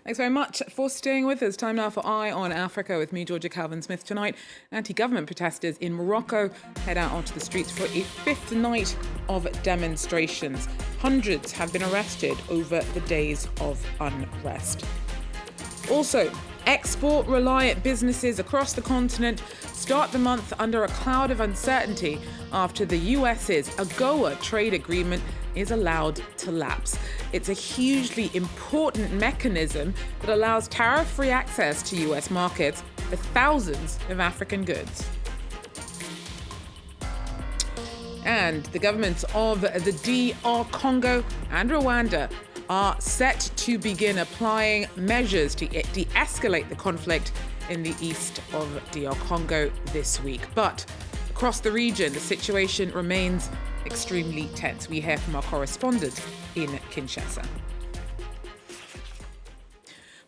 Thanks very much for staying with us. Time now for Eye on Africa with me, Georgia Calvin-Smith. Tonight, anti-government protesters in Morocco head out onto the streets for a fifth night of demonstrations. Hundreds have been arrested over the days of unrest. Also, export-reliant businesses across the continent start the month under a cloud of uncertainty after the US's AGOA trade agreement is allowed to lapse. It's a hugely important mechanism that allows tariff-free access to US markets for thousands of African goods. And the governments of the DR Congo and Rwanda are set to begin applying measures to de-escalate the conflict in the east of DR Congo this week. But across the region, the situation remains extremely tense. We hear from our correspondent in Kinshasa.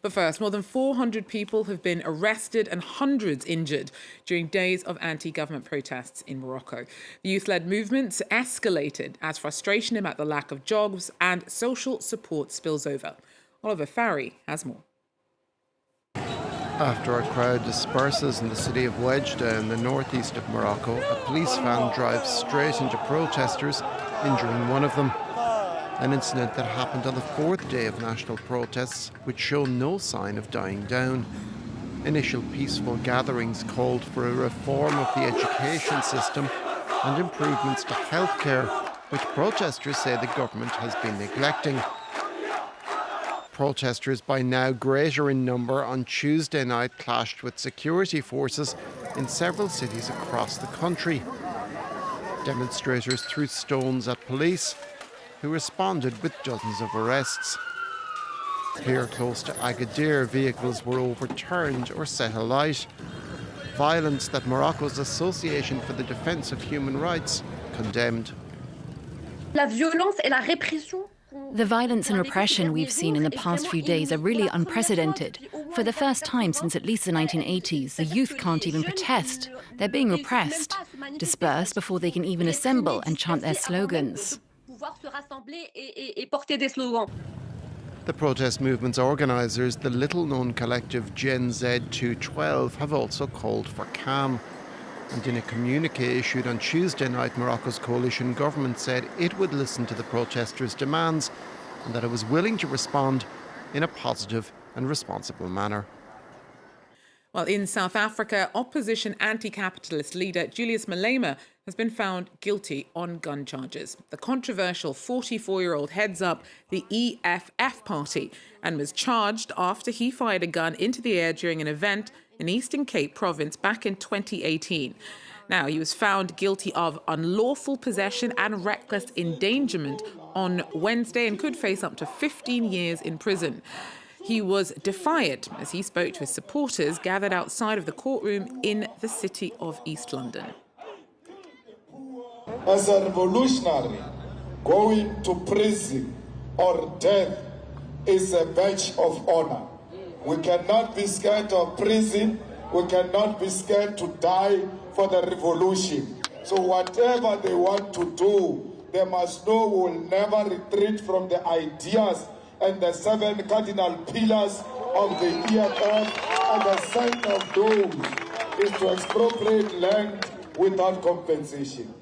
But first, more than 400 people have been arrested and hundreds injured during days of anti-government protests in Morocco. The youth-led movements escalated as frustration about the lack of jobs and social support spills over. Oliver Farry has more. After a crowd disperses in the city of Oujda in the northeast of Morocco, a police van drives straight into protesters, injuring one of them. An incident that happened on the fourth day of national protests, which show no sign of dying down. Initial peaceful gatherings called for a reform of the education system and improvements to healthcare, which protesters say the government has been neglecting. Protesters, by now greater in number, on Tuesday night clashed with security forces in several cities across the country. Demonstrators threw stones at police, who responded with dozens of arrests. Here close to Agadir, vehicles were overturned or set alight. Violence that Morocco's Association for the Defence of Human Rights condemned. The violence and repression we've seen in the past few days are really unprecedented. For the first time since at least the 1980s, the youth can't even protest. They're being repressed, dispersed before they can even assemble and chant their slogans. The protest movement's organisers, the little-known collective Gen Z 212, have also called for calm. And in a communique issued on Tuesday night, Morocco's coalition government said it would listen to the protesters' demands and that it was willing to respond in a positive and responsible manner. Well, in South Africa, opposition anti-capitalist leader Julius Malema has been found guilty on gun charges. The controversial 44-year-old heads up the EFF party and was charged after he fired a gun into the air during an event in Eastern Cape province back in 2018. Now, he was found guilty of unlawful possession and reckless endangerment on Wednesday and could face up to 15 years in prison. He was defiant as he spoke to his supporters gathered outside of the courtroom in the city of East London. As a revolutionary, going to prison or death is a badge of honor. We cannot be scared of prison. We cannot be scared to die for the revolution. So whatever they want to do, they must know we will never retreat from the ideas and the 7 cardinal pillars of the EFF, and the sign of those is to expropriate land without compensation.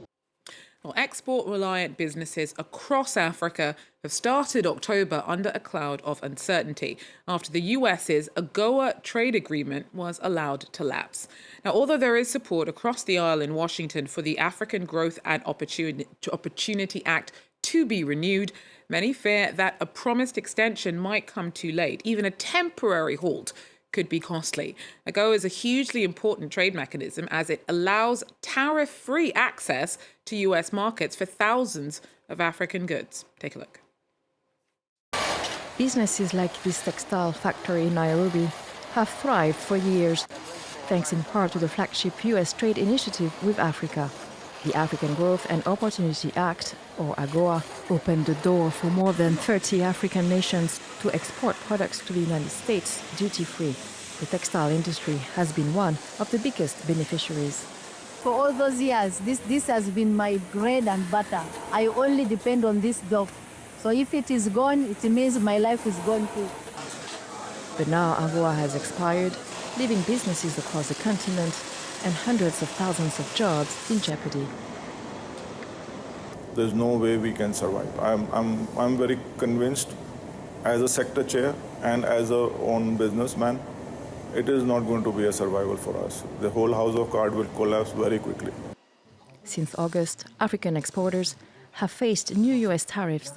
Well, export-reliant businesses across Africa have started October under a cloud of uncertainty after the US's AGOA trade agreement was allowed to lapse. Now, although there is support across the aisle in Washington for the African Growth and Opportunity Act to be renewed, many fear that a promised extension might come too late. Even a temporary halt could be costly. AGOA is a hugely important trade mechanism as it allows tariff-free access to US markets for thousands of African goods. Take a look. Businesses like this textile factory in Nairobi have thrived for years, thanks in part to the flagship US trade initiative with Africa. The African Growth and Opportunity Act, or AGOA, opened the door for more than 30 African nations to export products to the United States duty-free. The textile industry has been one of the biggest beneficiaries. For all those years, this has been my bread and butter. I only depend on this job. So if it is gone, it means my life is gone too. But now AGOA has expired, leaving businesses across the continent and hundreds of thousands of jobs in jeopardy. There's no way we can survive. I'm very convinced, as a sector chair and as a own businessman, it is not going to be a survival for us. The whole house of cards will collapse very quickly. Since August, African exporters have faced new US tariffs.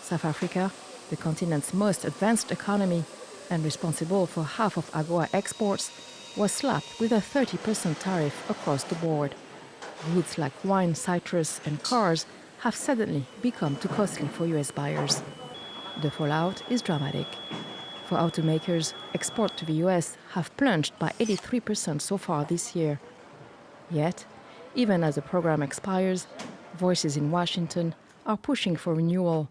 South Africa, the continent's most advanced economy and responsible for half of AGOA exports, was slapped with a 30% tariff across the board. Goods like wine, citrus, and cars have suddenly become too costly for US buyers. The fallout is dramatic. For automakers, exports to the US have plunged by 83% so far this year. Yet, even as the program expires, voices in Washington are pushing for renewal.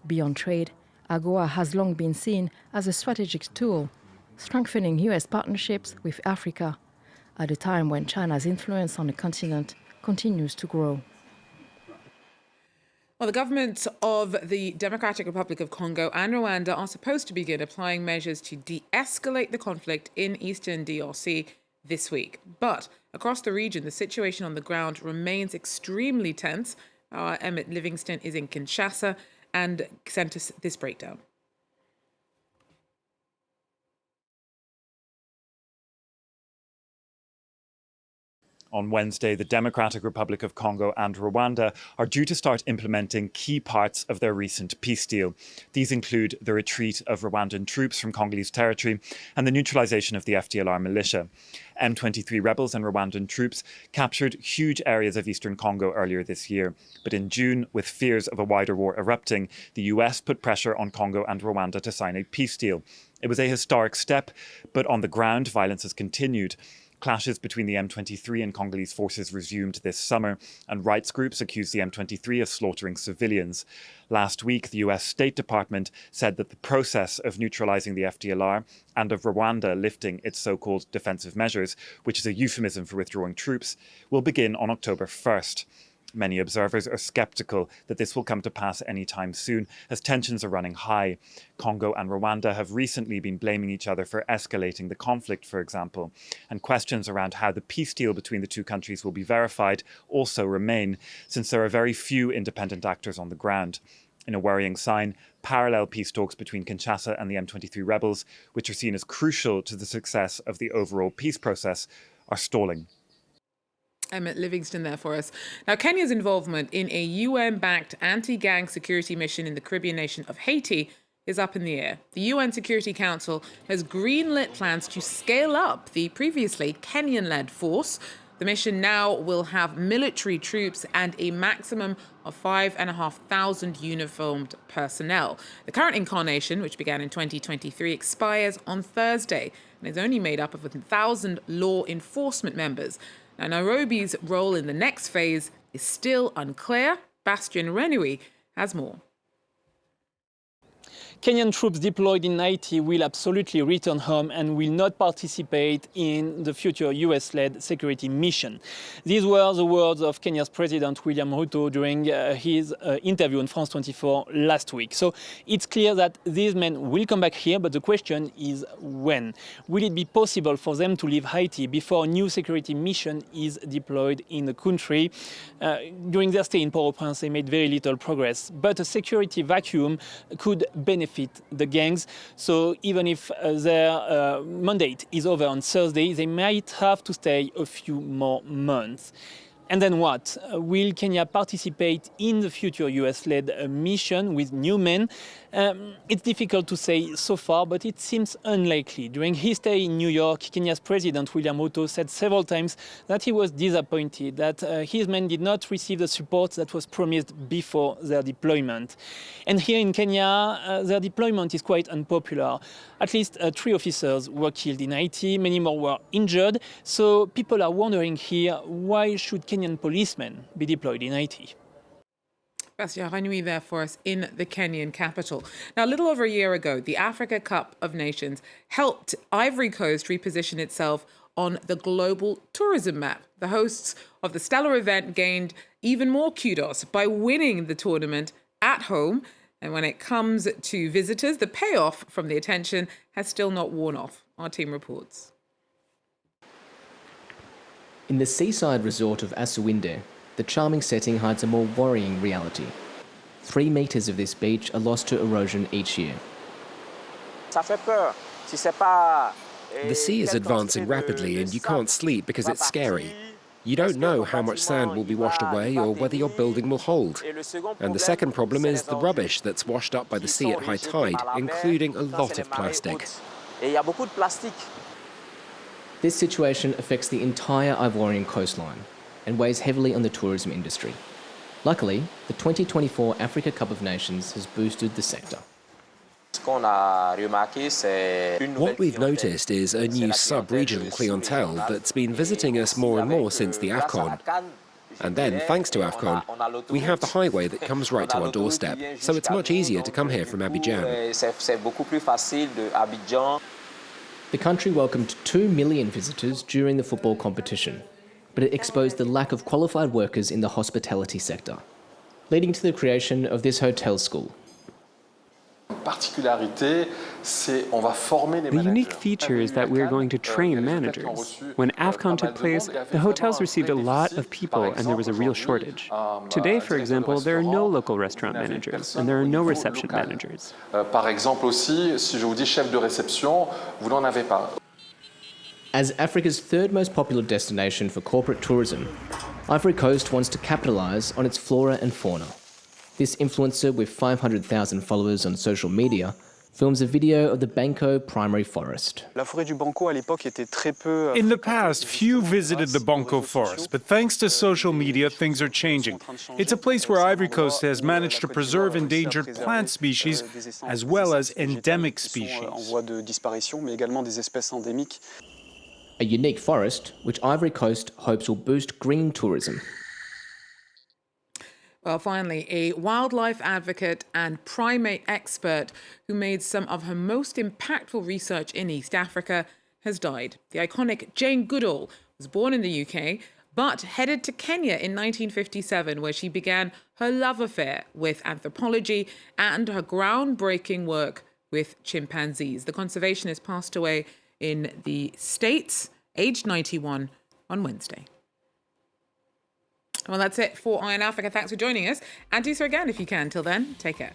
Beyond trade, AGOA has long been seen as a strategic tool, strengthening US partnerships with Africa at a time when China's influence on the continent continues to grow. Well, the governments of the Democratic Republic of Congo and Rwanda are supposed to begin applying measures to de-escalate the conflict in eastern DRC this week. But across the region, the situation on the ground remains extremely tense. Our Emmett Livingston is in Kinshasa and sent us this breakdown. On Wednesday, the Democratic Republic of Congo and Rwanda are due to start implementing key parts of their recent peace deal. These include the retreat of Rwandan troops from Congolese territory and the neutralization of the FDLR militia. M23 rebels and Rwandan troops captured huge areas of eastern Congo earlier this year. But in June, with fears of a wider war erupting, the US put pressure on Congo and Rwanda to sign a peace deal. It was a historic step, but on the ground, violence has continued. Clashes between the M23 and Congolese forces resumed this summer, and rights groups accused the M23 of slaughtering civilians. Last week, the US State Department said that the process of neutralizing the FDLR and of Rwanda lifting its so-called defensive measures, which is a euphemism for withdrawing troops, will begin on October 1st. Many observers are sceptical that this will come to pass anytime soon, as tensions are running high. Congo and Rwanda have recently been blaming each other for escalating the conflict, for example. And questions around how the peace deal between the two countries will be verified also remain, since there are very few independent actors on the ground. In a worrying sign, parallel peace talks between Kinshasa and the M23 rebels, which are seen as crucial to the success of the overall peace process, are stalling. Emmett Livingston there for us. Now, Kenya's involvement in a UN-backed anti-gang security mission in the Caribbean nation of Haiti is up in the air. The UN Security Council has greenlit plans to scale up the previously Kenyan-led force. The mission now will have military troops and a maximum of 5,500 uniformed personnel. The current incarnation, which began in 2023, expires on Thursday and is only made up of 1,000 law enforcement members. Now, Nairobi's role in the next phase is still unclear. Bastian Renouy has more. Kenyan troops deployed in Haiti will absolutely return home and will not participate in the future US-led security mission. These were the words of Kenya's President William Ruto during his interview on France 24 last week. So it's clear that these men will come back here, but the question is when. Will it be possible for them to leave Haiti before a new security mission is deployed in the country? During their stay in Port-au-Prince, they made very little progress, but a security vacuum could benefit the gangs. So even if their mandate is over on Thursday, they might have to stay a few more months. And then what? Will Kenya participate in the future US-led mission with new men? It's difficult to say so far, but it seems unlikely. During his stay in New York, Kenya's President William Ruto said several times that he was disappointed that his men did not receive the support that was promised before their deployment. And here in Kenya, their deployment is quite unpopular. At least 3 officers were killed in Haiti, many more were injured. So people are wondering here, why should Kenyan policemen be deployed in Haiti? Bastien Renouy there for us in the Kenyan capital. Now, a little over a year ago, the Africa Cup of Nations helped Ivory Coast reposition itself on the global tourism map. The hosts of the stellar event gained even more kudos by winning the tournament at home. And when it comes to visitors, the payoff from the attention has still not worn off. Our team reports. In the seaside resort of Assuinde, the charming setting hides a more worrying reality. 3 metres of this beach are lost to erosion each year. The sea is advancing rapidly and you can't sleep because it's scary. You don't know how much sand will be washed away or whether your building will hold. And the second problem is the rubbish that's washed up by the sea at high tide, including a lot of plastic. This situation affects the entire Ivorian coastline and weighs heavily on the tourism industry. Luckily, the 2024 Africa Cup of Nations has boosted the sector. What we've noticed is a new sub-regional clientele that's been visiting us more and more since the AFCON. And then, thanks to AFCON, we have the highway that comes right to our doorstep, so it's much easier to come here from Abidjan. The country welcomed 2 million visitors during the football competition, but it exposed the lack of qualified workers in the hospitality sector, leading to the creation of this hotel school. The unique feature is that we're going to train managers. When AFCON took place, the hotels received a lot of people and there was a real shortage. Today, for example, there are no local restaurant managers and there are no reception managers. As Africa's third most popular destination for corporate tourism, Ivory Coast wants to capitalise on its flora and fauna. This influencer with 500,000 followers on social media films a video of the Banco primary forest. In the past, few visited the Banco forest, but thanks to social media, things are changing. It's a place where Ivory Coast has managed to preserve endangered plant species as well as endemic species. A unique forest which Ivory Coast hopes will boost green tourism. Well, finally, a wildlife advocate and primate expert who made some of her most impactful research in East Africa has died. The iconic Jane Goodall was born in the UK, but headed to Kenya in 1957, where she began her love affair with anthropology and her groundbreaking work with chimpanzees. The conservationist passed away in the States, aged 91, on Wednesday. Well, that's it for Eye on Africa. Thanks for joining us. And do so again if you can. Till then, take care.